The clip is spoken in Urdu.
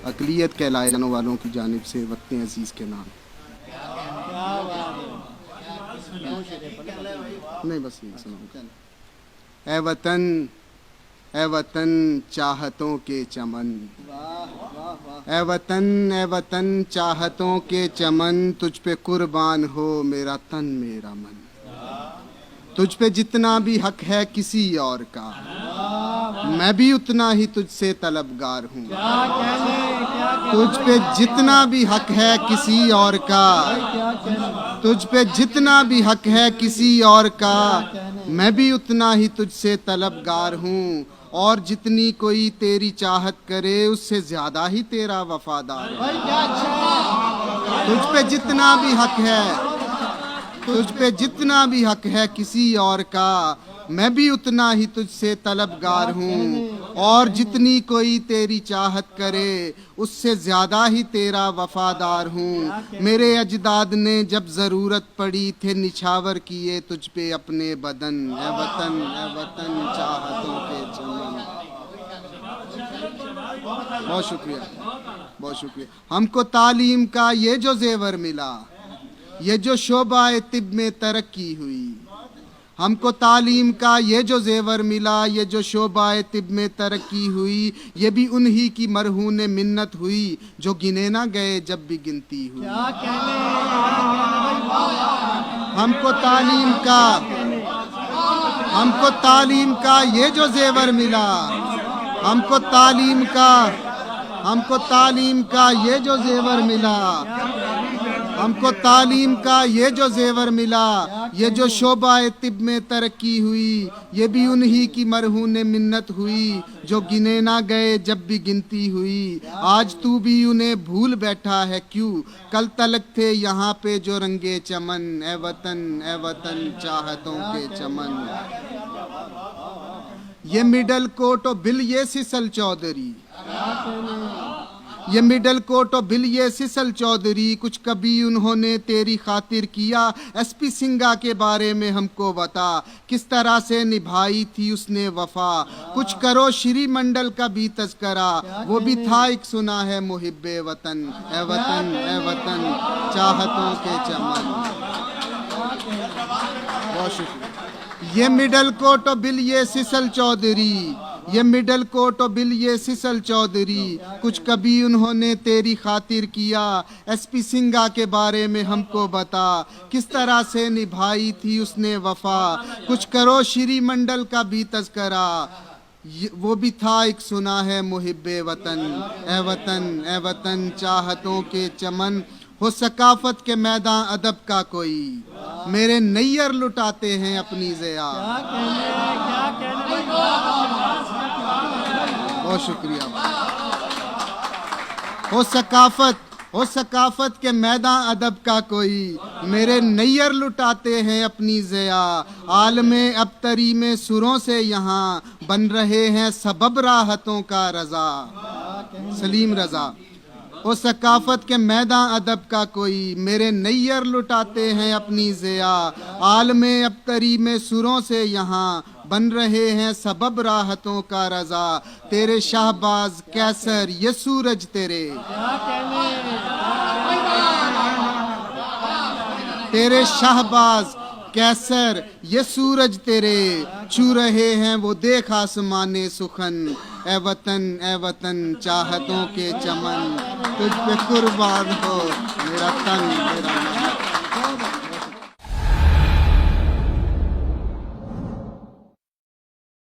اقلیت کہلائے جانے والوں کی جانب سے وطن عزیز کے نام نہیں بس یہ سناؤں. اے وطن چاہتوں کے چمن، اے وطن چاہتوں کے چمن، تجھ پہ قربان ہو میرا تن میرا من. تجھ پہ جتنا بھی حق ہے کسی اور کا، میں بھی اتنا ہی تجھ سے طلبگار ہوں. تجھ پہ جتنا بھی حق ہے کسی اور کا، تجھ پہ جتنا بھی حق ہے کسی اور کا، میں بھی اتنا ہی تجھ سے طلبگار ہوں. اور جتنی کوئی تیری چاہت کرے اس سے زیادہ ہی تیرا وفادار ہوں. تجھ پہ جتنا بھی حق ہے، تجھ پہ جتنا بھی حق ہے کسی اور کا، میں بھی اتنا ہی تجھ سے طلبگار ہوں. اور جتنی کوئی تیری چاہت کرے اس سے زیادہ ہی تیرا وفادار ہوں. میرے اجداد نے جب ضرورت پڑی تھے نچھاور کیے تجھ پہ اپنے بدن. اے وطن چاہتوں کے چمن. بہت شکریہ، بہت شکریہ. ہم کو تعلیم کا یہ جو زیور ملا، یہ جو شعبہ طب میں ترقی ہوئی، ہم کو تعلیم کا یہ جو زیور ملا، یہ جو شعبہ طب میں ترقی ہوئی، یہ بھی انہی کی مرہون منت ہوئی جو گنے نہ گئے جب بھی گنتی ہوئی. ہم کو تعلیم کا یہ جو زیور ملا، ہم کو تعلیم کا یہ جو زیور ملا، ہم کو تعلیم کا یہ جو زیور ملا، یہ جو شعبہ طب میں ترقی ہوئی، یہ بھی انہی کی مرہون منت ہوئی جو گنے نہ گئے جب بھی گنتی ہوئی. آج تو بھی انہیں بھول بیٹھا ہے کیوں، کل تلک تھے یہاں پہ جو رنگے چمن. اے وطن چاہتوں کے چمن. یہ مڈل کوٹ و بل یہ سسل چودھری، یہ مڈل کوٹ و بل یہ سسل چودھری، کچھ کبھی انہوں نے تیری خاطر کیا. ایس پی سنگا کے بارے میں ہم کو بتا، کس طرح سے نبھائی تھی اس نے وفا. کچھ کرو شری منڈل کا بھی تذکرہ، وہ بھی تھا ایک سنا ہے محب وطن. اے وطن چاہتوں کے چمن. بہت شکریہ. یہ مڈل کوٹ و بل یہ سسل چودھری، یہ مڈل کوٹ و بل یہ سسل چودھری، کچھ کبھی انہوں نے تیری خاطر کیا. ایس پی سنگا کے بارے میں ہم کو بتا، کس طرح سے نبھائی تھی اس نے وفا. کچھ کرو شری منڈل کا بھی تذکرہ، وہ بھی تھا ایک سنا ہے محب وطن. اے وطن چاہتوں کے چمن. ہو ثقافت کے میدان ادب کا کوئی، میرے نیر لٹاتے ہیں اپنی ضیا. بہت شکریہ. ہو ثقافت کے میدان ادب کا کوئی، میرے نیر لٹاتے ہیں اپنی ضیا. عالم ابتری میں سروں سے یہاں بن رہے ہیں سبب راحتوں کا رضا. سلیم رضا. وہ ثقافت کے میدان ادب کا کوئی، میرے نیر لٹاتے ہیں اپنی ضیا. عالم ابتری میں سروں سے یہاں بن رہے ہیں سبب راحتوں کا رضا. تیرے شہباز کیسر یہ سورج تیرے، تیرے شہباز کیسر یہ سورج تیرے، چھو رہے ہیں وہ دیکھ آسمان سخن. اے وطن چاہتوں کے چمن، تجھ پہ قربان ہو میرا تن میرا من.